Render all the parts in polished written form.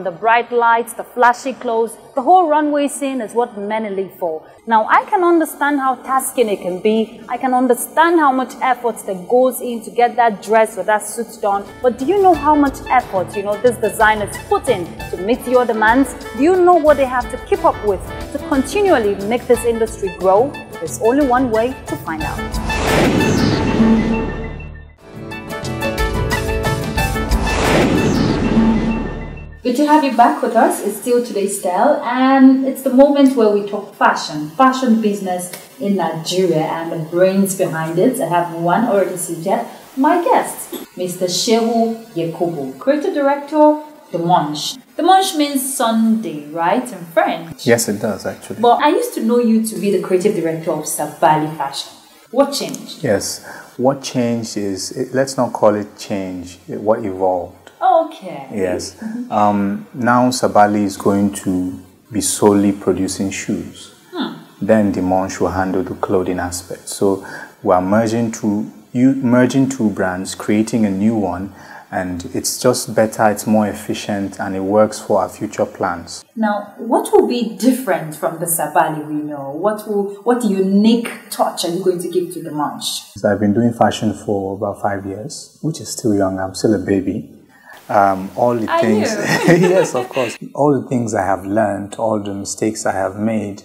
from the bright lights, the flashy clothes, the whole runway scene is what men live for. Now, I can understand how tasking it can be. I can understand how much effort that goes in to get that dress or that suit done. But do you know how much effort, these designers put in to meet your demands? Do you know what they have to keep up with to continually make this industry grow? There's only one way to find out. Good to have you back with us. It's still Today's Style, and it's the moment where we talk fashion business in Nigeria and the brains behind it. I have one already seated, my guest, Mr. Shehu Yakubu, Creative Director, Dimanche. Dimanche means Sunday, right, in French? Yes, it does actually. But I used to know you to be the Creative Director of Dimanche Fashion. What changed? Yes, what changed is, let's not call it change, what evolved. Okay. Yes. Now Sabali is going to be solely producing shoes. Then Dimanche will handle the clothing aspect. So we are merging two brands, creating a new one, and it's just better, it's more efficient, and it works for our future plans. Now, what will be different from the Sabali we know? What unique touch are you going to give to Dimanche? So I've been doing fashion for about 5 years, which is still young. I'm still a baby. All the things, yes, of course, all the things I have learned, all the mistakes I have made,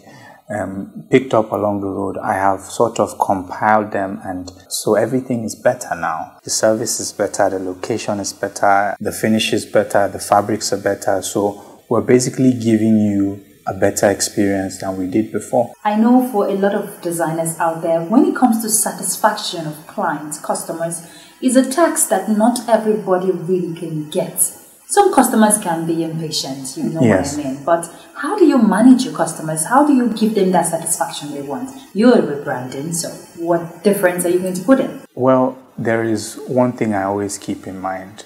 picked up along the road, I have sort of compiled them, and so everything is better now. The service is better, the location is better, the finish is better, the fabrics are better. So we're basically giving you a better experience than we did before. I know for a lot of designers out there, when it comes to satisfaction of clients, customers, is a task that not everybody really can get. Some customers can be impatient, you know Yes. what I mean. But how do you manage your customers? How do you give them that satisfaction they want? You're rebranding, so what difference are you going to put in? Well, there is one thing I always keep in mind.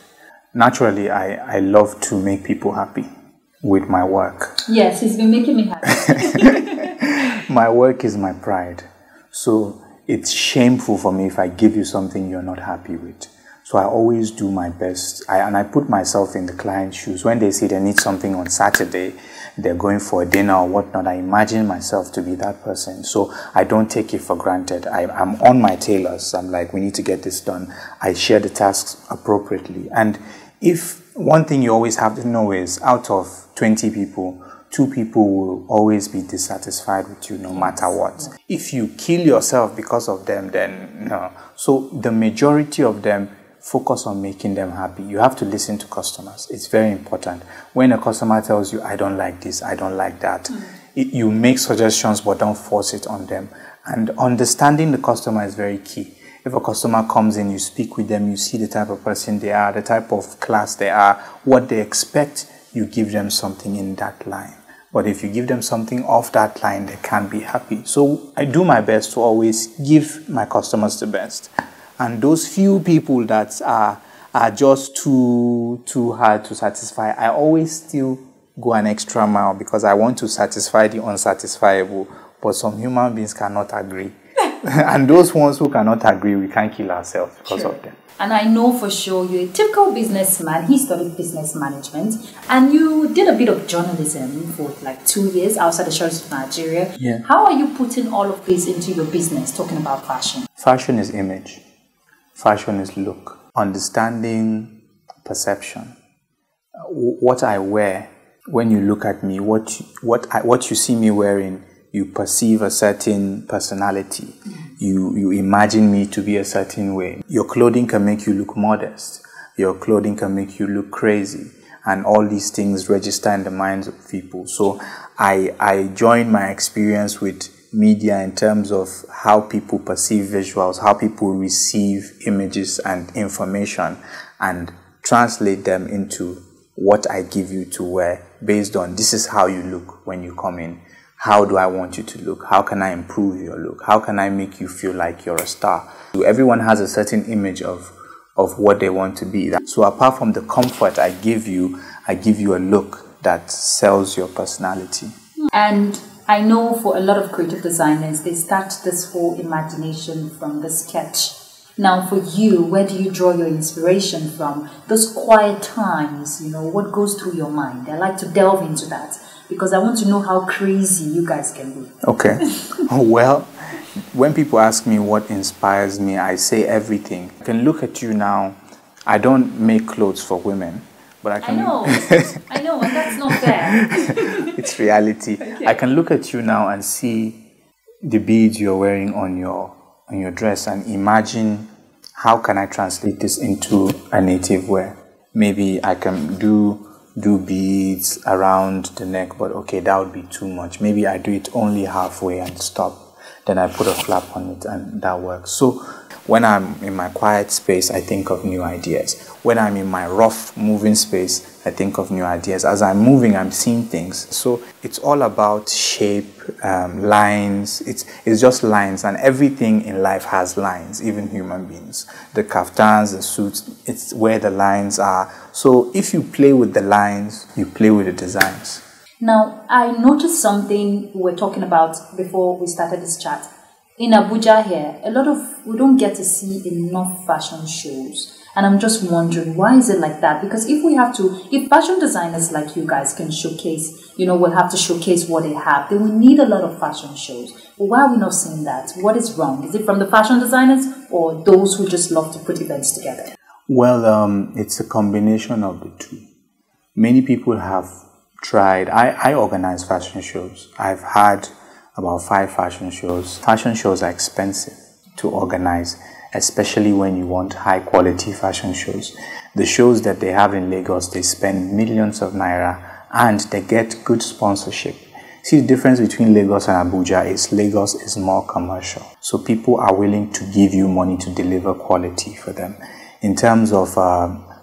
Naturally, I love to make people happy with my work. Yes, he's been making me happy. My work is my pride. So it's shameful for me if I give you something you're not happy with. So I always do my best. And I put myself in the client's shoes. When they say they need something on Saturday, they're going for a dinner or whatnot, I imagine myself to be that person. So I don't take it for granted. I'm on my tailors. I'm like, we need to get this done. I share the tasks appropriately. And if one thing you always have to know is, out of 20 people, 2 people will always be dissatisfied with you no matter what. If you kill yourself because of them, then no. So the majority of them focus on making them happy. You have to listen to customers. It's very important. When a customer tells you, I don't like this, I don't like that, you make suggestions but don't force it on them. And understanding the customer is very key. If a customer comes in, you speak with them, you see the type of person they are, the type of class they are, what they expect, you give them something in that line. But if you give them something off that line, they can't be happy. So I do my best to always give my customers the best. And those few people that are just too hard to satisfy, I always still go an extra mile because I want to satisfy the unsatisfiable. But some human beings cannot agree. And those ones who cannot agree, we can't kill ourselves because of them. And I know for sure you're a typical businessman. He studied business management, and you did a bit of journalism for like 2 years outside the shores of Nigeria. Yeah. How are you putting all of this into your business, talking about fashion? Fashion is image. Fashion is look. Understanding perception. What I wear, when you look at me, what you see me wearing, you perceive a certain personality. You imagine me to be a certain way. Your clothing can make you look modest. Your clothing can make you look crazy. And all these things register in the minds of people. So I join my experience with media in terms of how people perceive visuals, how people receive images and information, and translate them into what I give you to wear based on this is how you look when you come in. How do I want you to look? How can I improve your look? How can I make you feel like you're a star? Everyone has a certain image of what they want to be. So apart from the comfort I give you a look that sells your personality. And I know for a lot of creative designers, they start this whole imagination from the sketch. Now, for you, where do you draw your inspiration from? Those quiet times, what goes through your mind? I like to delve into that because I want to know how crazy you guys can be. Okay. Well, when people ask me what inspires me, I say everything. I can look at you now. I don't make clothes for women, but I can... I know, and that's not fair. It's reality. Okay. I can look at you now and see the beads you're wearing on your dress and imagine how can I translate this into a native wear. Maybe I can do beads around the neck, but okay, that would be too much. Maybe I do it only halfway and stop. Then I put a flap on it and that works. So when I'm in my quiet space, I think of new ideas. When I'm in my rough moving space, I think of new ideas. As I'm moving, I'm seeing things. So it's all about shape, lines. It's just lines, and everything in life has lines, even human beings. The kaftans, the suits, it's where the lines are. So if you play with the lines, you play with the designs. Now, I noticed something we were talking about before we started this chat. In Abuja here, we don't get to see enough fashion shows. And I'm just wondering, why is it like that? Because if fashion designers like you guys can showcase, will have to showcase what they have, then we need a lot of fashion shows. But why are we not seeing that? What is wrong? Is it from the fashion designers or those who just love to put events together? Well, it's a combination of the two. Many people have tried. I organize fashion shows. I've had about 5 fashion shows. Fashion shows are expensive to organize, especially when you want high quality fashion shows. The shows that they have in Lagos, they spend millions of naira and they get good sponsorship. See, the difference between Lagos and Abuja is Lagos is more commercial. So people are willing to give you money to deliver quality for them. In terms of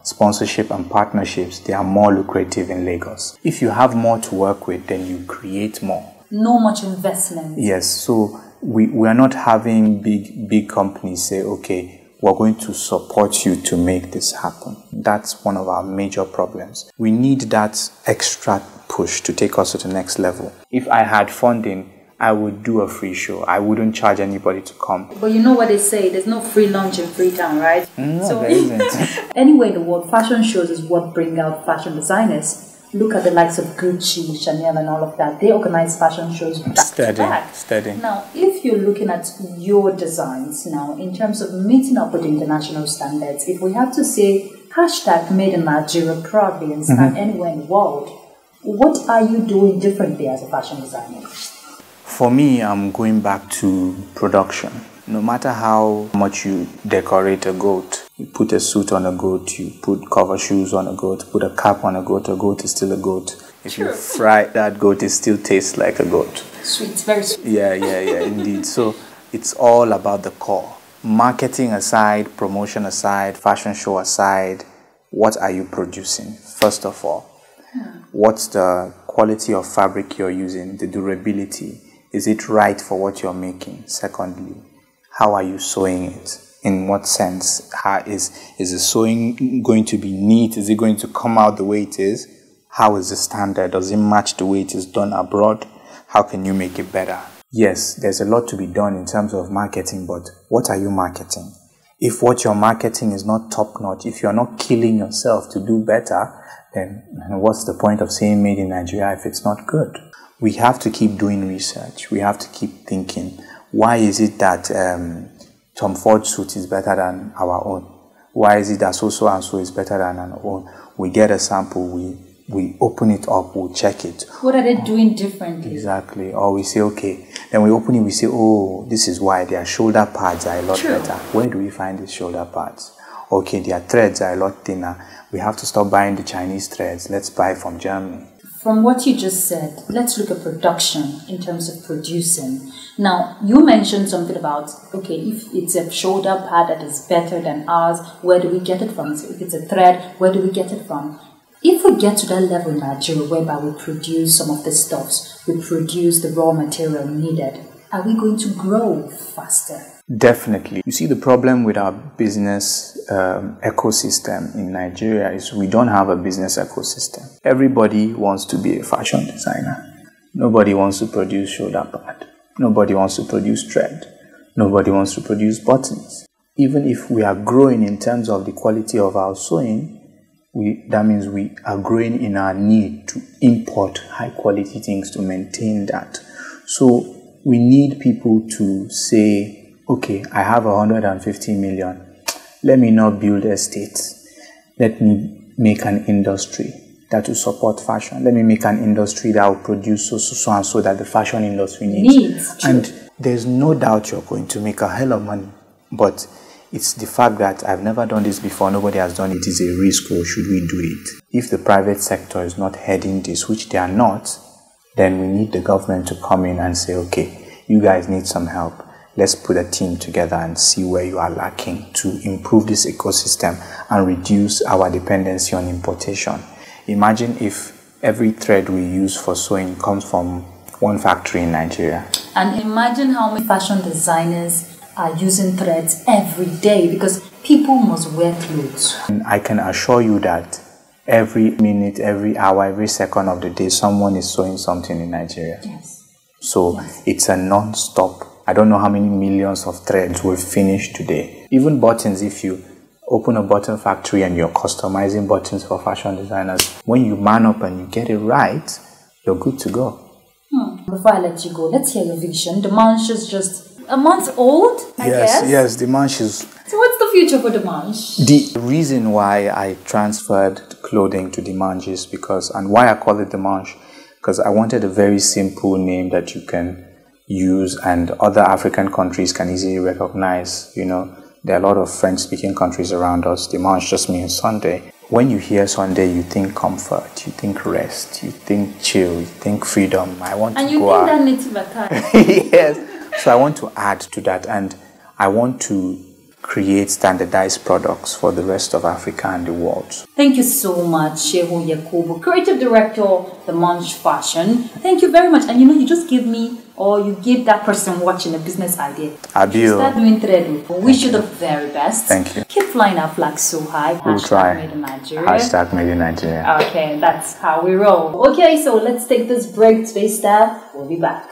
sponsorship and partnerships, they are more lucrative in Lagos. If you have more to work with, then you create more. No much investment. Yes, so we are not having big companies say, okay, we're going to support you to make this happen. That's one of our major problems. We need that extra push to take us to the next level. If I had funding, I would do a free show. I wouldn't charge anybody to come. But you know what they say, there's no free lunch in Freetown, right? No, so, there isn't. Anyway, in the world, fashion shows is what bring out fashion designers. Look at the likes of Gucci, Chanel and all of that. They organize fashion shows back to back. Steady. Now, if you're looking at your designs now, in terms of meeting up with international standards, if we have to say hashtag made in Nigeria proudly and stand anywhere in the world, what are you doing differently as a fashion designer? For me, I'm going back to production. No matter how much you decorate a goat, you put a suit on a goat, you put cover shoes on a goat, put a cap on a goat is still a goat. If you fry that goat, it still tastes like a goat. Sweet, very sweet. Yeah, indeed. So it's all about the core. Marketing aside, promotion aside, fashion show aside, what are you producing? First of all, what's the quality of fabric you're using, the durability? Is it right for what you're making? Secondly, how are you sewing it? In what sense? Is the sewing going to be neat? Is it going to come out the way it is? How is the standard? Does it match the way it is done abroad? How can you make it better? Yes, there's a lot to be done in terms of marketing, but what are you marketing? If what you're marketing is not top-notch, if you're not killing yourself to do better, then what's the point of saying made in Nigeria if it's not good? We have to keep doing research. We have to keep thinking, why is it that Tom Ford's suit is better than our own? Why is it that so and so is better than our own? We get a sample, we open it up, we check it. What are they doing differently? Exactly. Or we say, okay. Then we open it, we say, oh, this is why their shoulder pads are a lot better. Where do we find these shoulder pads? Okay, their threads are a lot thinner. We have to stop buying the Chinese threads. Let's buy from Germany. From what you just said, let's look at production in terms of producing. Now, you mentioned something about, okay, if it's a shoulder pad that is better than ours, where do we get it from? So if it's a thread, where do we get it from? If we get to that level in Nigeria whereby we produce some of the stuffs, we produce the raw material needed, are we going to grow faster? Definitely. You see, the problem with our business ecosystem in Nigeria is we don't have a business ecosystem. Everybody wants to be a fashion designer. Nobody wants to produce shoulder pad. Nobody wants to produce thread. Nobody wants to produce buttons. even if we are growing in terms of the quality of our sewing, that means we are growing in our need to import high quality things to maintain that. So we need people to say, okay, I have 150 million. Let me not build estates. Let me make an industry that will support fashion. Let me make an industry that will produce so and so that the fashion industry needs. And there's no doubt you're going to make a hell of money. But it's the fact that I've never done this before, nobody has done it, is a risk, or should we do it? If the private sector is not heading this, which they are not, then we need the government to come in and say, okay, you guys need some help. Let's put a team together and see where you are lacking to improve this ecosystem and reduce our dependency on importation. Imagine if every thread we use for sewing comes from one factory in Nigeria. And imagine how many fashion designers are using threads every day, because people must wear clothes. And I can assure you that every minute, every hour, every second of the day, someone is sewing something in Nigeria. Yes. So it's a non-stop. I don't know how many millions of threads we've finished today. Even buttons, if you open a button factory and you're customizing buttons for fashion designers, when you man up and you get it right, you're good to go. Before I let you go, let's hear your vision. Dimanche is just a month old, I guess. Yes, Dimanche is... So what's the future for Dimanche? The reason why I transferred clothing to Dimanche is because, and why I call it Dimanche, because I wanted a very simple name that you can use and other African countries can easily recognize. You know, there are a lot of French-speaking countries around us. Dimanche just means Sunday. When you hear Sunday, you think comfort, you think rest, you think chill, you think freedom. I want and to go out. And you think that native attire. Yes. So I want to add to that, and I want to create standardized products for the rest of Africa and the world. Thank you so much, Shehu Yakubu, Creative Director, Dimanche Fashion. Thank you very much. And you know, you just give me, or you give that person watching a business idea. Abil. Start doing thread. We wish you the very best. Thank you. Keep flying our flag so high. We'll try. Made in Nigeria. Hashtag Made in Nigeria. Okay, that's how we roll. Okay, so let's take this break. Stay there. We'll be back.